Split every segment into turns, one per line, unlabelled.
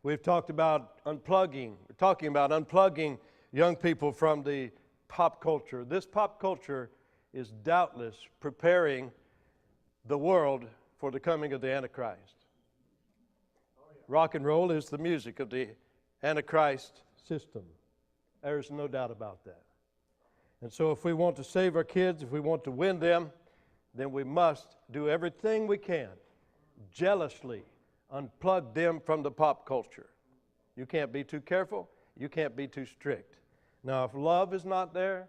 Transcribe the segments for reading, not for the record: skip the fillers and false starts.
We've talked about unplugging. We're talking about unplugging young people from the pop culture. This pop culture is doubtless preparing the world for the coming of the Antichrist. Rock and roll is the music of the Antichrist system. There's no doubt about that. And so if we want to save our kids, if we want to win them, then we must do everything we can, jealously unplug them from the pop culture. You can't be too careful. You can't be too strict. Now, if love is not there,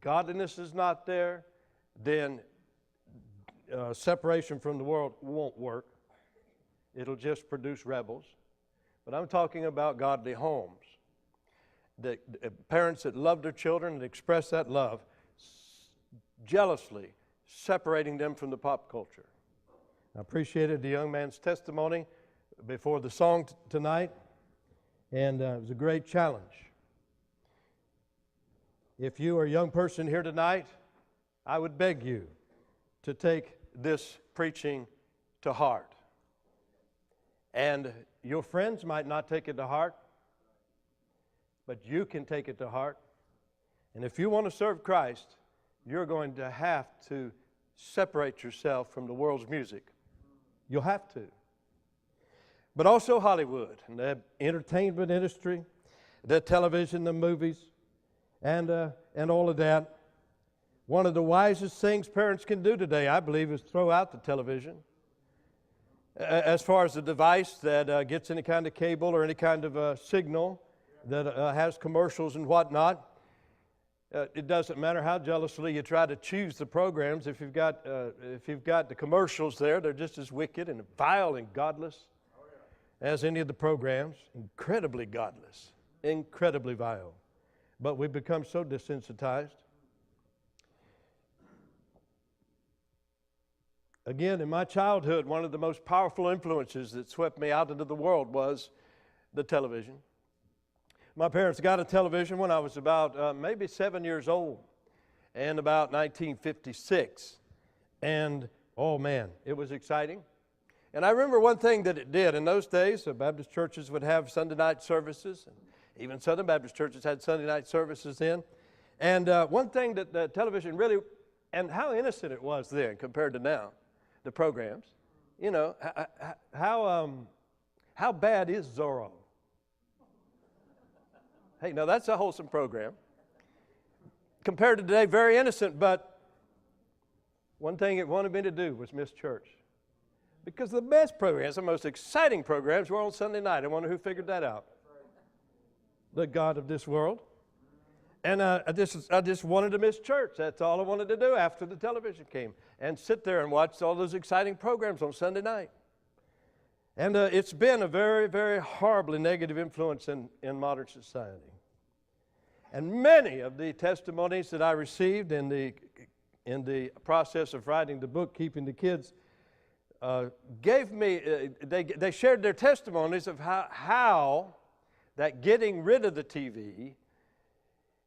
godliness is not there, then separation from the world won't work. It'll just produce rebels. But I'm talking about godly homes. The parents that love their children and express that love, jealously separating them from the pop culture. I appreciated the young man's testimony before the song tonight, and it was a great challenge. If you are a young person here tonight, I would beg you to take this preaching to heart. And your friends might not take it to heart, but you can take it to heart. And if you want to serve Christ, you're going to have to separate yourself from the world's music. You'll have to. But also Hollywood and the entertainment industry, the television, the movies, and all of that. One of the wisest things parents can do today, I believe, is throw out the television. As far as the device that gets any kind of cable or any kind of signal that has commercials and whatnot, it doesn't matter how jealously you try to choose the programs. If you've got the commercials there, they're just as wicked and vile and godless as any of the programs. Incredibly godless, incredibly vile. But we've become so desensitized. Again, in my childhood, one of the most powerful influences that swept me out into the world was the television. My parents got a television when I was about maybe 7 years old, and about 1956. And, oh man, it was exciting. And I remember one thing that it did. In those days, Baptist churches would have Sunday night services. And even Southern Baptist churches had Sunday night services then. And one thing that the television really, and how innocent it was then compared to now, the programs. You know, how bad is Zorro? Hey, no, that's a wholesome program. Compared to today, very innocent, but one thing it wanted me to do was miss church. Because the best programs, the most exciting programs were on Sunday night. I wonder who figured that out. The God of this world. And I just wanted to miss church. That's all I wanted to do after the television came. And sit there and watch all those exciting programs on Sunday night. And it's been a very, very horribly negative influence in modern society. And many of the testimonies that I received in the process of writing the book, Keeping the Kids, gave me, they shared their testimonies of how that getting rid of the TV,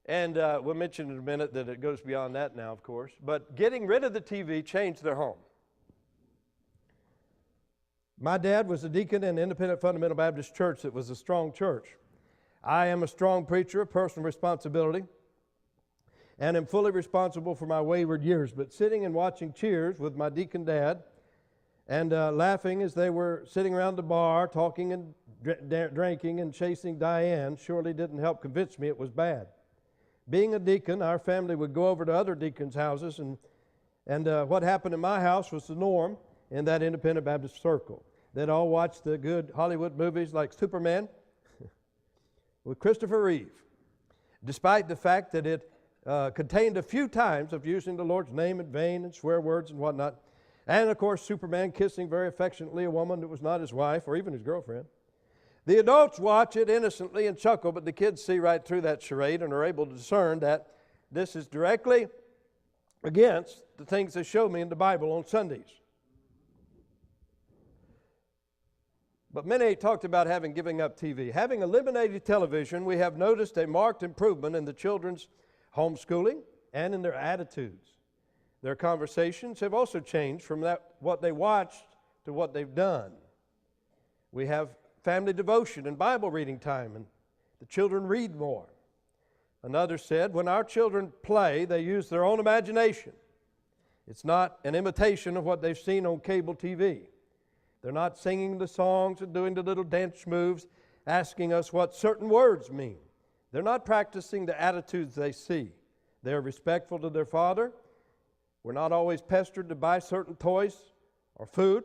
and we'll mention in a minute that it goes beyond that now, of course, but getting rid of the TV changed their home. My dad was a deacon in Independent Fundamental Baptist Church that was a strong church. I am a strong preacher of personal responsibility and am fully responsible for my wayward years. But sitting and watching Cheers with my deacon dad and laughing as they were sitting around the bar talking and drinking and chasing Diane surely didn't help convince me it was bad. Being a deacon, our family would go over to other deacons' houses, and what happened in my house was the norm in that Independent Baptist circle. They'd all watch the good Hollywood movies like Superman with Christopher Reeve, despite the fact that it contained a few times of using the Lord's name in vain and swear words and whatnot. And, of course, Superman kissing very affectionately a woman that was not his wife or even his girlfriend. The adults watch it innocently and chuckle, but the kids see right through that charade and are able to discern that this is directly against the things they show me in the Bible on Sundays. But many talked about giving up TV. Having eliminated television, we have noticed a marked improvement in the children's homeschooling and in their attitudes. Their conversations have also changed from what they watched to what they've done. We have family devotion and Bible reading time, and the children read more. Another said, when our children play, they use their own imagination. It's not an imitation of what they've seen on cable TV. They're not singing the songs and doing the little dance moves, asking us what certain words mean. They're not practicing the attitudes they see. They're respectful to their father. We're not always pestered to buy certain toys or food.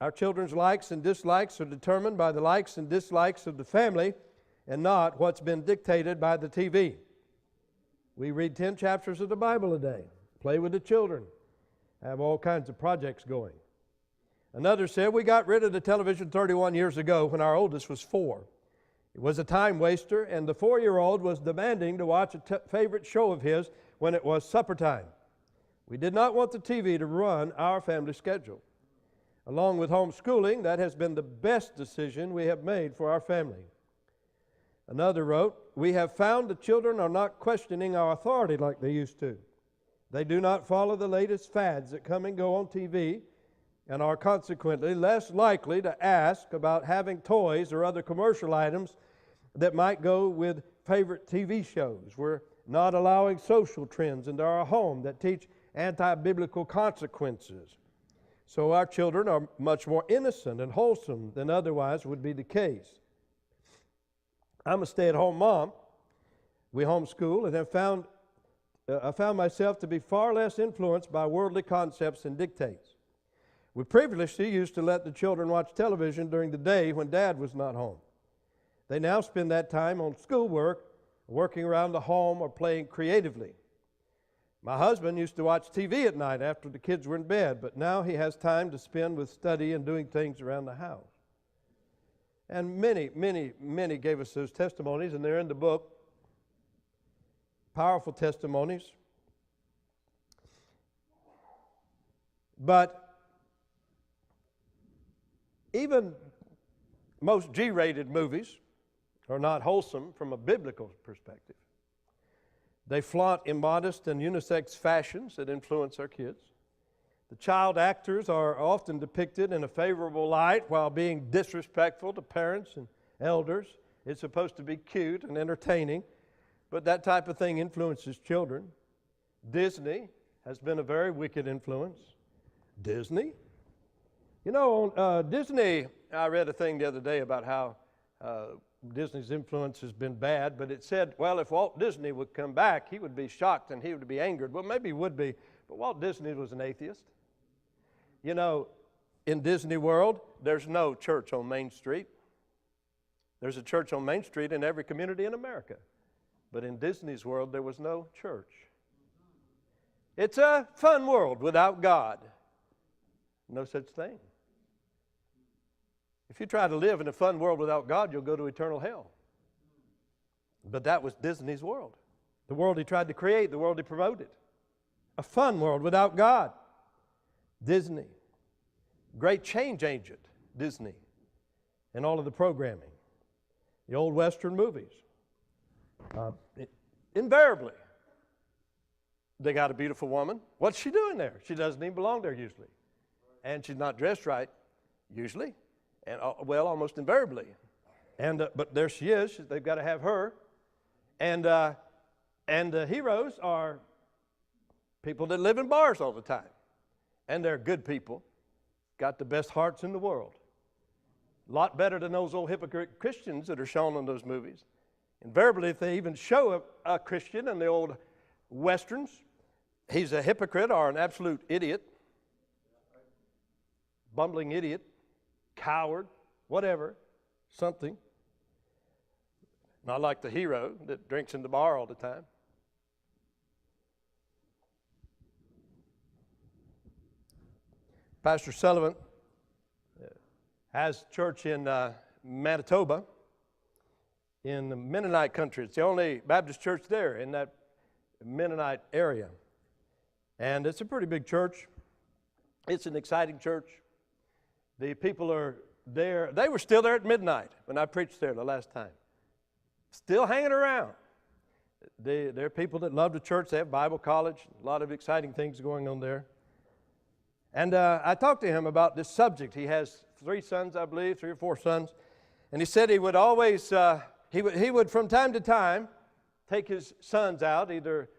Our children's likes and dislikes are determined by the likes and dislikes of the family and not what's been dictated by the TV. We read 10 chapters of the Bible a day, play with the children, have all kinds of projects going. Another said, we got rid of the television 31 years ago when our oldest was 4. It was a time waster, and the 4-year-old was demanding to watch a favorite show of his when it was supper time. We did not want the TV to run our family schedule. Along with homeschooling, that has been the best decision we have made for our family. Another wrote, we have found the children are not questioning our authority like they used to. They do not follow the latest fads that come and go on TV and are consequently less likely to ask about having toys or other commercial items that might go with favorite TV shows. We're not allowing social trends into our home that teach anti-biblical consequences. So our children are much more innocent and wholesome than otherwise would be the case. I'm a stay-at-home mom. We homeschool and I found myself to be far less influenced by worldly concepts and dictates. We previously used to let the children watch television during the day when Dad was not home. They now spend that time on schoolwork, working around the home, or playing creatively. My husband used to watch TV at night after the kids were in bed, but now he has time to spend with study and doing things around the house. And many gave us those testimonies, and they're in the book. Powerful testimonies. But even most G-rated movies are not wholesome from a biblical perspective. They flaunt immodest and unisex fashions that influence our kids. The child actors are often depicted in a favorable light while being disrespectful to parents and elders. It's supposed to be cute and entertaining, but that type of thing influences children. Disney has been a very wicked influence. Disney? You know, Disney, I read a thing the other day about how Disney's influence has been bad, but it said, well, if Walt Disney would come back, he would be shocked and he would be angered. Well, maybe he would be, but Walt Disney was an atheist. You know, in Disney World, there's no church on Main Street. There's a church on Main Street in every community in America. But in Disney's world, there was no church. It's a fun world without God. No such thing. If you try to live in a fun world without God, you'll go to eternal hell. But that was Disney's world. The world he tried to create, the world he promoted. A fun world without God. Disney. Great change agent, Disney. And all of the programming. The old Western movies. Invariably, they got a beautiful woman. What's she doing there? She doesn't even belong there usually. And she's not dressed right, usually. And well, almost invariably. And but there she is. They've got to have her. And the heroes are people that live in bars all the time. And they're good people. Got the best hearts in the world. A lot better than those old hypocrite Christians that are shown in those movies. Invariably, if they even show a Christian in the old Westerns, he's a hypocrite or an absolute idiot. Bumbling idiot. Coward, whatever, something. Not like the hero that drinks in the bar all the time. Pastor Sullivan has church in Manitoba in the Mennonite country. It's the only Baptist church there in that Mennonite area. And it's a pretty big church. It's an exciting church. The people are there. They were still there at midnight when I preached there the last time. Still hanging around. They're people that love the church. They have Bible college. A lot of exciting things going on there. And I talked to him about this subject. He has 3 sons, I believe, 3 or 4 sons. And he said he would always, he would from time to time take his sons out, either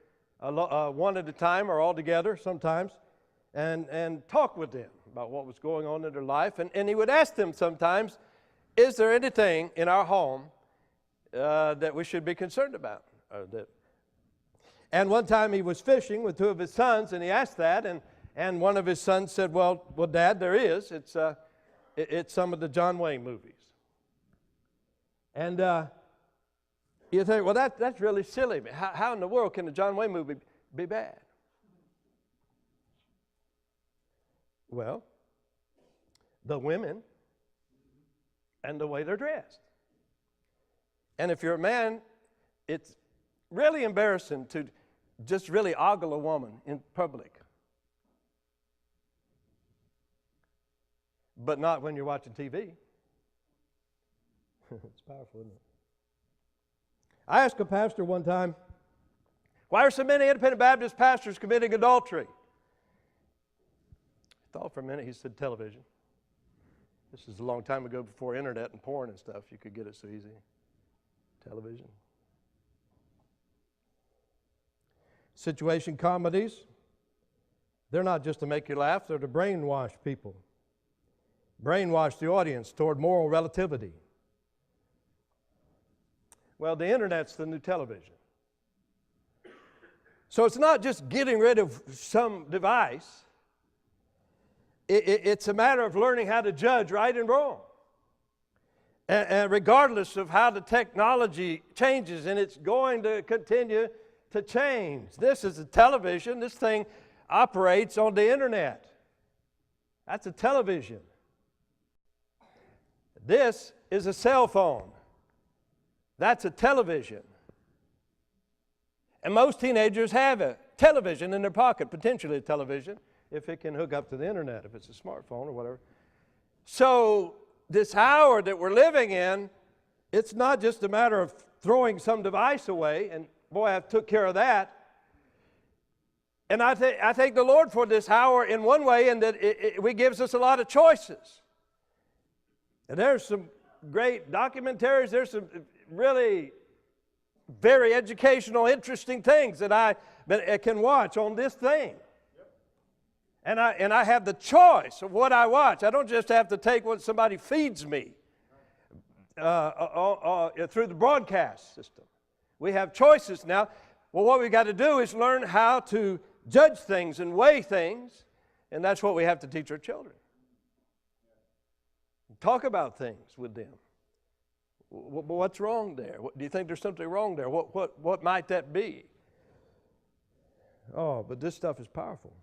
one at a time or all together sometimes, and talk with them about what was going on in their life. And he would ask them sometimes, is there anything in our home that we should be concerned about? And one time he was fishing with 2 of his sons, and he asked that, and one of his sons said, well, Dad, there is. It's some of the John Wayne movies. And you think, well, that's really silly. How in the world can a John Wayne movie be bad? Well, the women and the way they're dressed. And if you're a man, it's really embarrassing to just really ogle a woman in public. But not when you're watching TV. It's powerful, isn't it? I asked a pastor one time, why are so many independent Baptist pastors committing adultery? I thought for a minute. He said television. This is a long time ago, before internet and porn and stuff. You could get it so easy. Television. Situation comedies. They're not just to make you laugh. They're to brainwash people. Brainwash the audience toward moral relativity. Well, the internet's the new television. So it's not just getting rid of some device. It's a matter of learning how to judge right and wrong. And regardless of how the technology changes, and it's going to continue to change. This is a television. This thing operates on the internet. That's a television. This is a cell phone. That's a television. And most teenagers have a television in their pocket, potentially a television, if it can hook up to the internet, if it's a smartphone or whatever. So this hour that we're living in, it's not just a matter of throwing some device away, and boy, I took care of that. And I thank the Lord for this hour in one way, in that it gives us a lot of choices. And there's some great documentaries, there's some really very educational, interesting things that I can watch on this thing. And I have the choice of what I watch. I don't just have to take what somebody feeds me through the broadcast system. We have choices now. Well, what we've got to do is learn how to judge things and weigh things, and that's what we have to teach our children. Talk about things with them. What's wrong there? Do you think there's something wrong there? What might that be? Oh, but this stuff is powerful.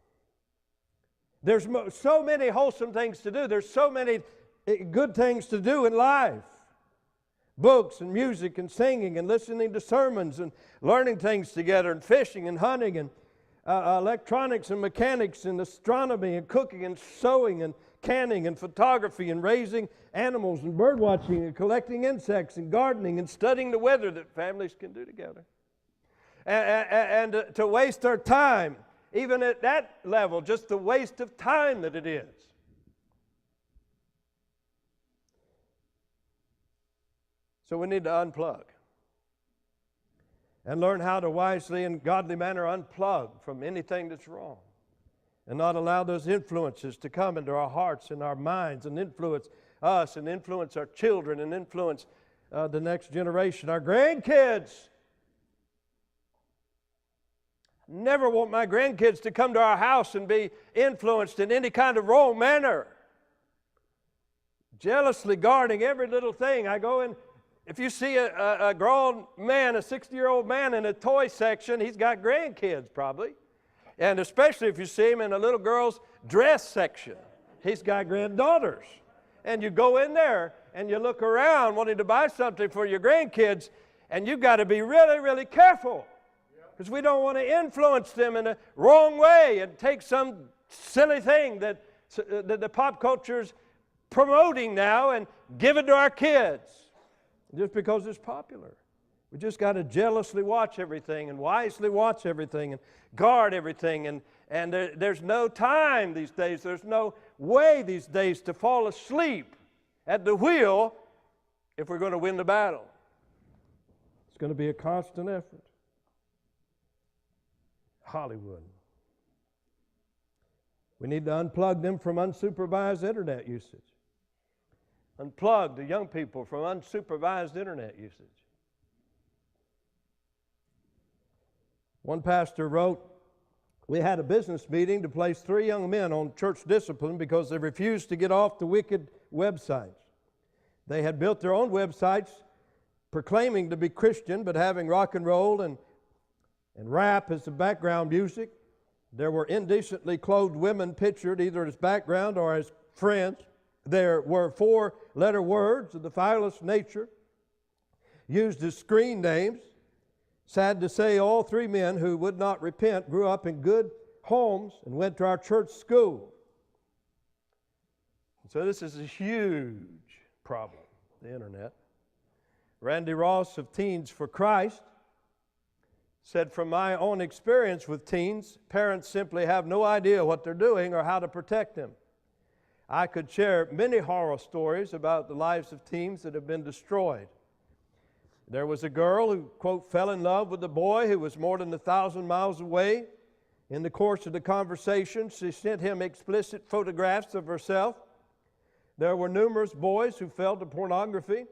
There's so many wholesome things to do. There's so many good things to do in life. Books and music and singing and listening to sermons and learning things together and fishing and hunting and electronics and mechanics and astronomy and cooking and sewing and canning and photography and raising animals and bird watching and collecting insects and gardening and studying the weather that families can do together. And to waste our time, even at that level, just the waste of time that it is. So we need to unplug and learn how to wisely and godly manner unplug from anything that's wrong, and not allow those influences to come into our hearts and our minds and influence us and influence our children and influence the next generation, our grandkids. Never want my grandkids to come to our house and be influenced in any kind of wrong manner. Jealously guarding every little thing. I go in, if you see a grown man, a 60-year-old man in a toy section, he's got grandkids probably. And especially if you see him in a little girl's dress section, he's got granddaughters. And you go in there and you look around wanting to buy something for your grandkids, and you've got to be really, really careful. Because we don't want to influence them in a wrong way and take some silly thing that the pop culture's promoting now and give it to our kids just because it's popular. We just got to jealously watch everything and wisely watch everything and guard everything. And there's no time these days. There's no way these days to fall asleep at the wheel if we're going to win the battle. It's going to be a constant effort. Hollywood. We need to unplug them from unsupervised internet usage. Unplug the young people from unsupervised internet usage. One pastor wrote, "We had a business meeting to place 3 young men on church discipline because they refused to get off the wicked websites. They had built their own websites proclaiming to be Christian, but having rock and roll and rap as the background music. There were indecently clothed women pictured either as background or as friends. There were 4-letter words of the vilest nature used as screen names. Sad to say, all 3 men who would not repent grew up in good homes and went to our church school." So this is a huge problem, the internet. Randy Ross of Teens for Christ said, "From my own experience with teens, parents simply have no idea what they're doing or how to protect them. I could share many horror stories about the lives of teens that have been destroyed. There was a girl who, quote, fell in love with a boy who was more than 1,000 miles away. In the course of the conversation, she sent him explicit photographs of herself. There were numerous boys who fell to pornography.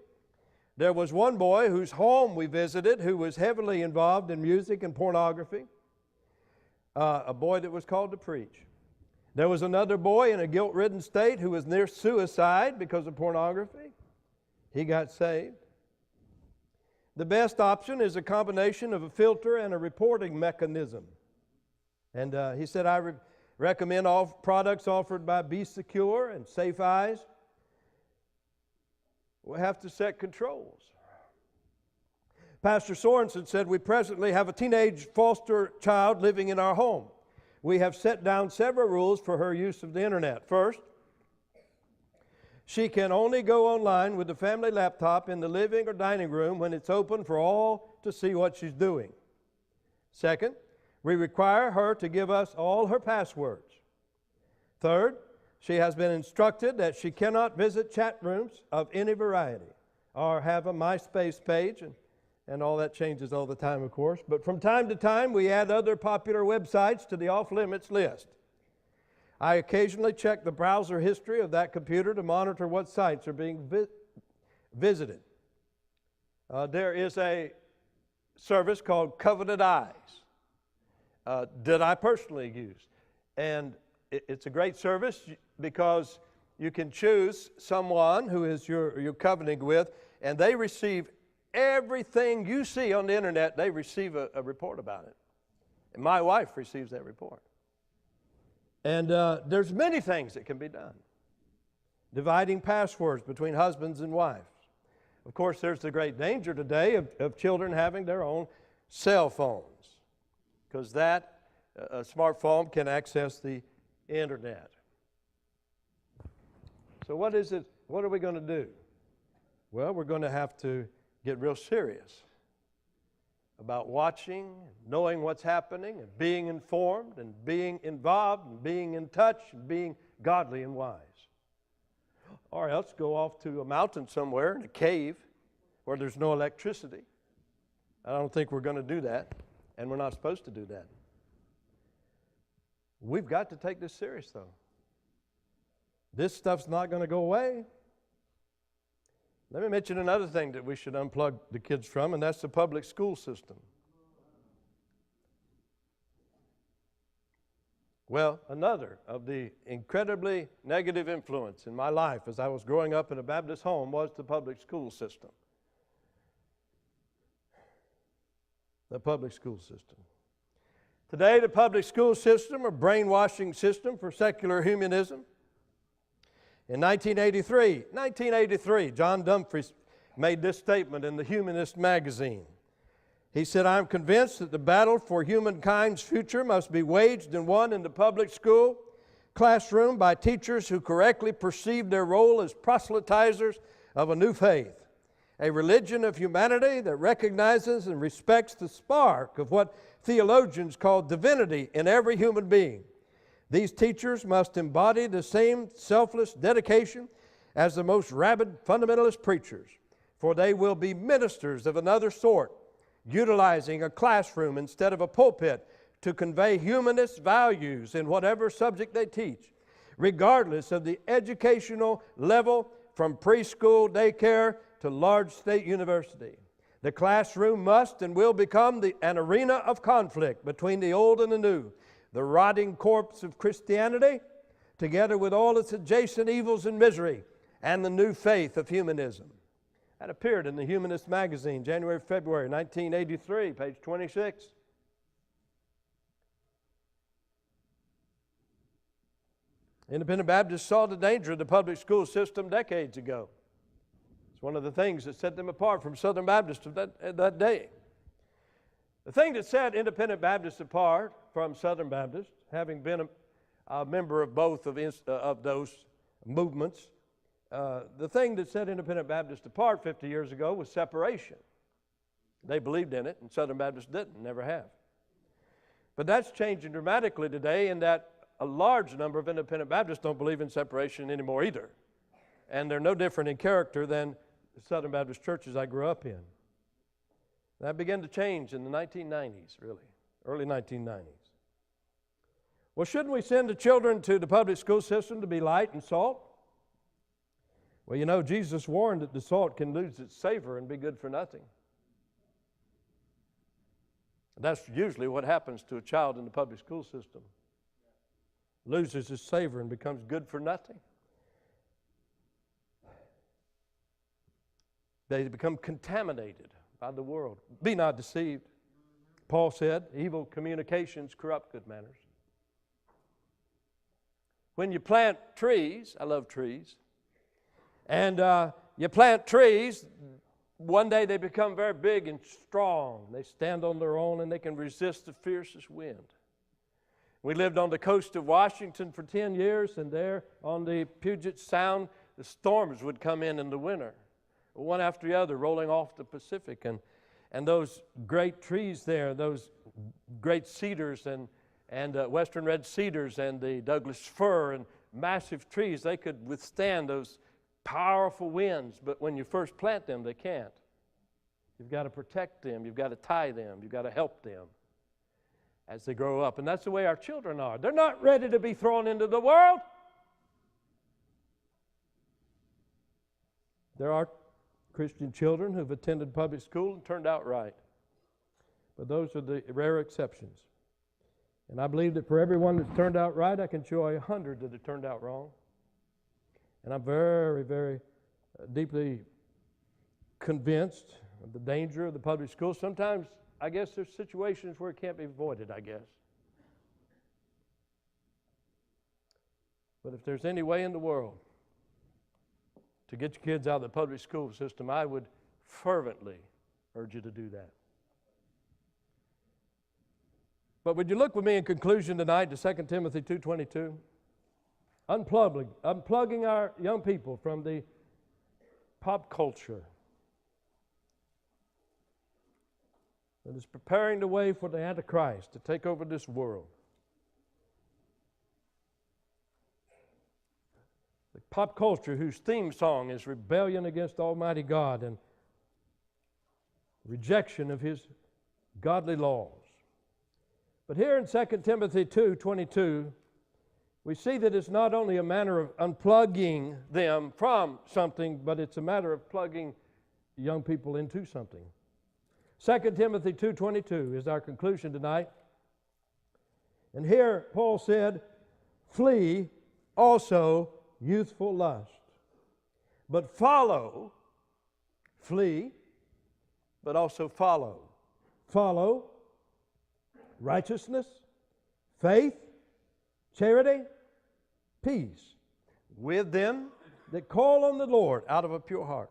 There was one boy whose home we visited who was heavily involved in music and pornography, a boy that was called to preach. There was another boy in a guilt-ridden state who was near suicide because of pornography. He got saved. The best option is a combination of a filter and a reporting mechanism." And he said, "I recommend all products offered by Be Secure and Safe Eyes. We have to set controls." Pastor Sorensen said, "We presently have a teenage foster child living in our home. We have set down several rules for her use of the internet. First, she can only go online with the family laptop in the living or dining room when it's open for all to see what she's doing. Second, we require her to give us all her passwords. Third, she has been instructed that she cannot visit chat rooms of any variety or have a MySpace page," and all that changes all the time, of course. "But from time to time, we add other popular websites to the off-limits list. I occasionally check the browser history of that computer to monitor what sites are being visited. There is a service called Covenant Eyes that I personally use. And it's a great service because you can choose someone who is you're covenanting with, and they receive everything you see on the internet. They receive a report about it. And my wife receives that report. And there's many things that can be done. Dividing passwords between husbands and wives. Of course, there's the great danger today of children having their own cell phones, because that smartphone can access the internet. So what is it? What are we going to do? Well, we're going to have to get real serious about watching, knowing what's happening, and being informed, and being involved, and being in touch, and being godly and wise. Or else go off to a mountain somewhere in a cave where there's no electricity. I don't think we're going to do that, and we're not supposed to do that. We've got to take this serious, though. This stuff's not going to go away. Let me mention another thing that we should unplug the kids from, and that's the public school system. Well, another of the incredibly negative influence in my life as I was growing up in a Baptist home was the public school system. The public school system. Today, the public school system, a brainwashing system for secular humanism. In 1983, John Dumfries made this statement in the Humanist magazine. He said, "I'm convinced that the battle for humankind's future must be waged and won in the public school classroom by teachers who correctly perceive their role as proselytizers of a new faith. a religion of humanity that recognizes and respects the spark of what theologians call divinity in every human being. These teachers must embody the same selfless dedication as the most rabid fundamentalist preachers, for they will be ministers of another sort, utilizing a classroom instead of a pulpit to convey humanist values in whatever subject they teach, regardless of the educational level from preschool, daycare, to large state university. The classroom must and will become an arena of conflict between the old and the new, the rotting corpse of Christianity, together with all its adjacent evils and misery, and the new faith of humanism. That appeared in the Humanist magazine, January, February 1983, page 26. Independent Baptists saw the danger of the public school system decades ago. It's one of the things that set them apart from Southern Baptists of that day. The thing that set Independent Baptists apart from Southern Baptists, having been a member of both of those movements, the thing that set Independent Baptists apart 50 years ago was separation. They believed in it, and Southern Baptists didn't, never have. But that's changing dramatically today in that a large number of Independent Baptists don't believe in separation anymore either. And they're no different in character than the Southern Baptist churches I grew up in. That began to change in the 1990s, really, early 1990s. Well, shouldn't we send the children to the public school system to be light and salt? Well, you know, Jesus warned that the salt can lose its savor and be good for nothing. That's usually what happens to a child in the public school system. Loses its savor and becomes good for nothing. They become contaminated by the world. Be not deceived. Paul said, evil communications corrupt good manners. When you plant trees, I love trees, and you plant trees, one day they become very big and strong. They stand on their own and they can resist the fiercest wind. We lived on the coast of Washington for 10 years, and there on the Puget Sound, the storms would come in the winter, one after the other, rolling off the Pacific. And those great trees there, those great cedars and western red cedars and the Douglas fir and massive trees, they could withstand those powerful winds. But when you first plant them, they can't. You've got to protect them. You've got to tie them. You've got to help them as they grow up. And that's the way our children are. They're not ready to be thrown into the world. There are Christian children who've attended public school and turned out right. But those are the rare exceptions. And I believe that for everyone that's turned out right, I can show 100 that have turned out wrong. And I'm very, very deeply convinced of the danger of the public school. Sometimes I guess there's situations where it can't be avoided, I guess. But if there's any way in the world to get your kids out of the public school system, I would fervently urge you to do that. But would you look with me in conclusion tonight to 2 Timothy 2:22? Unplugging our young people from the pop culture that is preparing the way for the Antichrist to take over this world. The pop culture whose theme song is rebellion against Almighty God and rejection of His godly laws. But here in 2 Timothy 2:22, we see that it's not only a matter of unplugging them from something, but it's a matter of plugging young people into something. 2 Timothy 2:22 is our conclusion tonight. And here Paul said, flee also youthful lust. But flee, but also follow. Follow righteousness, faith, charity, peace with them that call on the Lord out of a pure heart.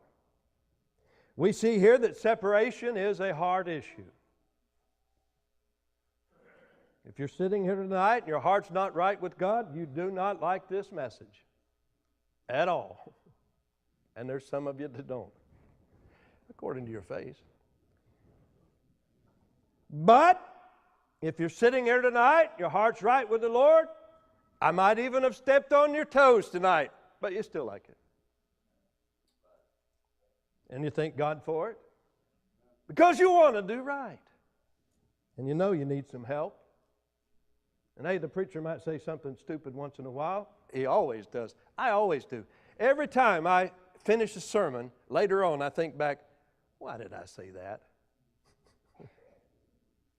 We see here that separation is a hard issue. If you're sitting here tonight and your heart's not right with God, you do not like this message at all. And there's some of you that don't. according to your faith. But if you're sitting here tonight, your heart's right with the Lord, I might even have stepped on your toes tonight, but you still like it. And you thank God for it because you want to do right. And you know you need some help. And hey, the preacher might say something stupid once in a while. He always does. I always do. Every time I finish a sermon, later on I think back, why did I say that?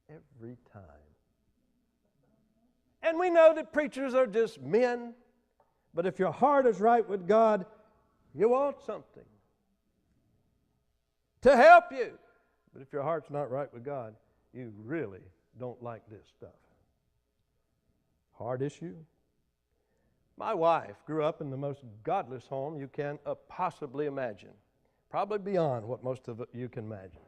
Every time. And we know that preachers are just men, but if your heart is right with God, you want something to help you. But if your heart's not right with God, you really don't like this stuff. Hard issue. My wife grew up in the most godless home you can possibly imagine, probably beyond what most of you can imagine.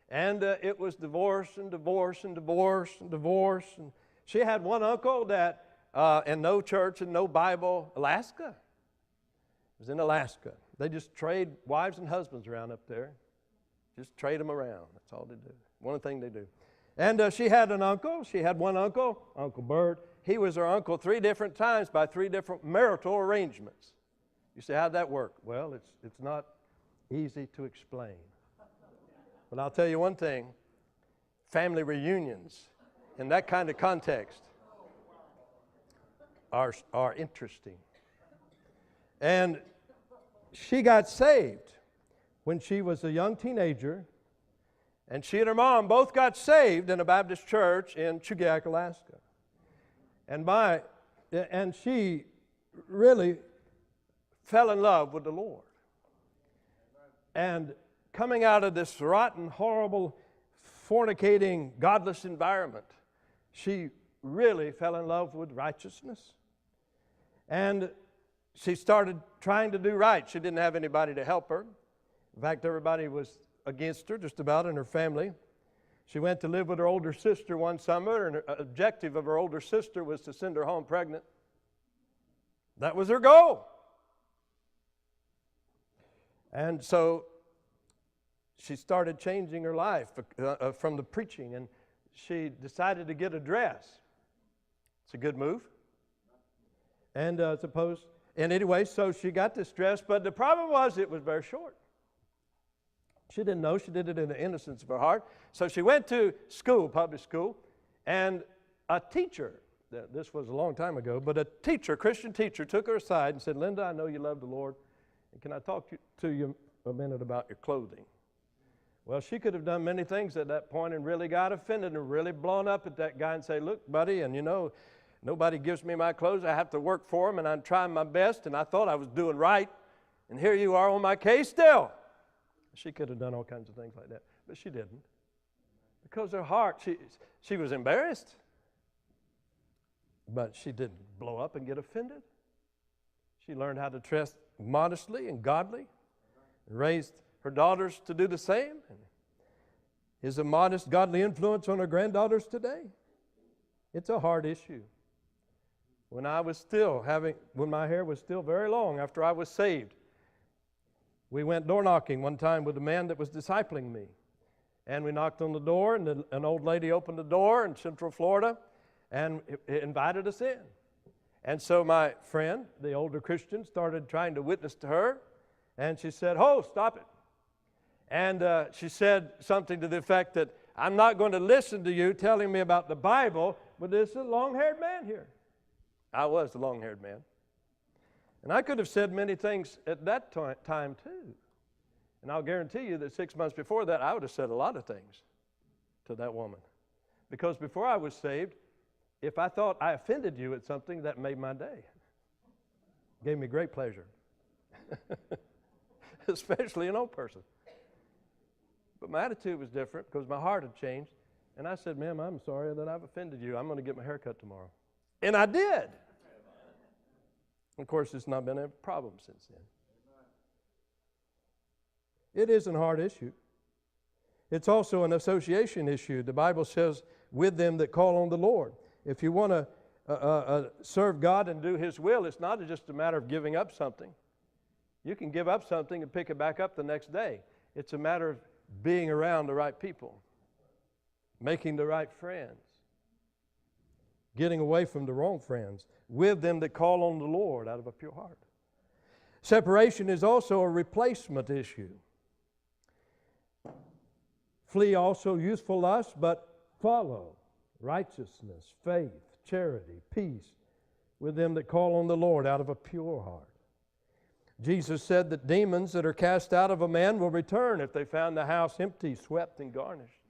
And it was divorce and divorce and divorce and divorce. And she had one uncle that, and no church and no Bible, Alaska. It was in Alaska. They just trade wives and husbands around up there. Just trade them around. That's all they do. One thing they do. And she had an uncle. She had one uncle, Uncle Bert. He was her uncle 3 different times by 3 different marital arrangements. You say, how'd that work? Well, it's not easy to explain. But I'll tell you one thing. Family reunions in that kind of context are interesting. And she got saved when she was a young teenager, and she and her mom both got saved in a Baptist church in Chugach, Alaska. And she really fell in love with the Lord. And coming out of this rotten, horrible, fornicating, godless environment, she really fell in love with righteousness. And she started trying to do right. She didn't have anybody to help her. In fact, everybody was against her, just about, in her family. She went to live with her older sister one summer, and the objective of her older sister was to send her home pregnant. That was her goal. And so she started changing her life from the preaching, and she decided to get a dress. It's a good move. And anyway, so she got this dress, but the problem was it was very short. She didn't know. She did it in the innocence of her heart. So she went to school, public school, and a teacher, this was a long time ago, but a teacher, Christian teacher, took her aside and said, Linda, I know you love the Lord, and can I talk to you a minute about your clothing? Well, she could have done many things at that point and really got offended and really blown up at that guy and say, look, buddy, and you know, nobody gives me my clothes. I have to work for them, and I'm trying my best, and I thought I was doing right, and here you are on my case still. She could have done all kinds of things like that, but she didn't. Because her heart, she was embarrassed, but she didn't blow up and get offended. She learned how to dress modestly and godly, and raised her daughters to do the same, and is a modest, godly influence on her granddaughters today. It's a hard issue. When my hair was still very long after I was saved, we went door knocking one time with a man that was discipling me. And we knocked on the door, and an old lady opened the door in Central Florida and invited us in. And so my friend, the older Christian, started trying to witness to her, and she said, "Oh, stop it." And she said something to the effect that, "I'm not going to listen to you telling me about the Bible, but there's a long-haired man here." I was the long-haired man. And I could have said many things at that time too. And I'll guarantee you that 6 months before that, I would have said a lot of things to that woman. Because before I was saved, if I thought I offended you at something, that made my day. Gave me great pleasure. Especially an old person. But my attitude was different because my heart had changed. And I said, "Ma'am, I'm sorry that I've offended you. I'm going to get my hair cut tomorrow." And I did. Of course, it's not been a problem since then. It is a hard issue. It's also an association issue. The Bible says, with them that call on the Lord. If you want to serve God and do His will, it's not just a matter of giving up something. You can give up something and pick it back up the next day. It's a matter of being around the right people, making the right friends, getting away from the wrong friends, with them that call on the Lord out of a pure heart. Separation is also a replacement issue. Flee also youthful lust, but follow righteousness, faith, charity, peace with them that call on the Lord out of a pure heart. Jesus said that demons that are cast out of a man will return if they found the house empty, swept, and garnished.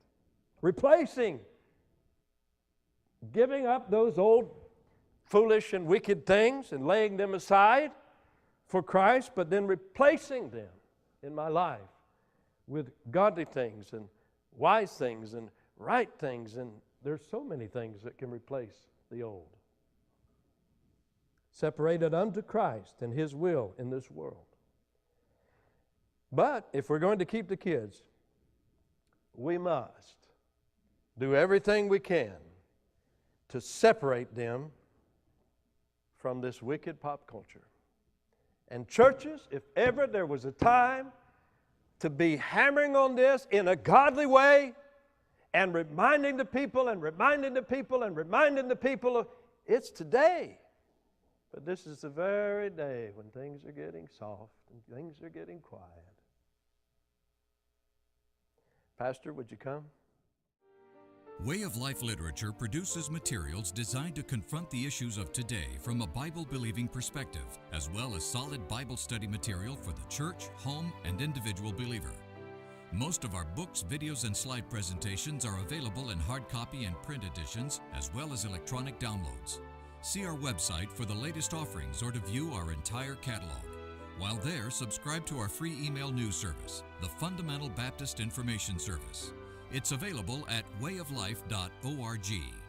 Replacing, giving up those old foolish and wicked things and laying them aside for Christ, but then replacing them in my life with godly things and wise things and right things. And there's so many things that can replace the old. Separated unto Christ and His will in this world. But if we're going to keep the kids, we must do everything we can to separate them from this wicked pop culture. And churches, if ever there was a time to be hammering on this in a godly way and reminding the people and reminding the people and reminding the people, it's today. But this is the very day when things are getting soft and things are getting quiet. Pastor, would you come?
Way of Life Literature produces materials designed to confront the issues of today from a Bible-believing perspective, as well as solid Bible study material for the church, home, and individual believer. Most of our books, videos, and slide presentations are available in hard copy and print editions, as well as electronic downloads. See our website for the latest offerings or to view our entire catalog. While there, subscribe to our free email news service, the Fundamental Baptist Information Service. It's available at wayoflife.org.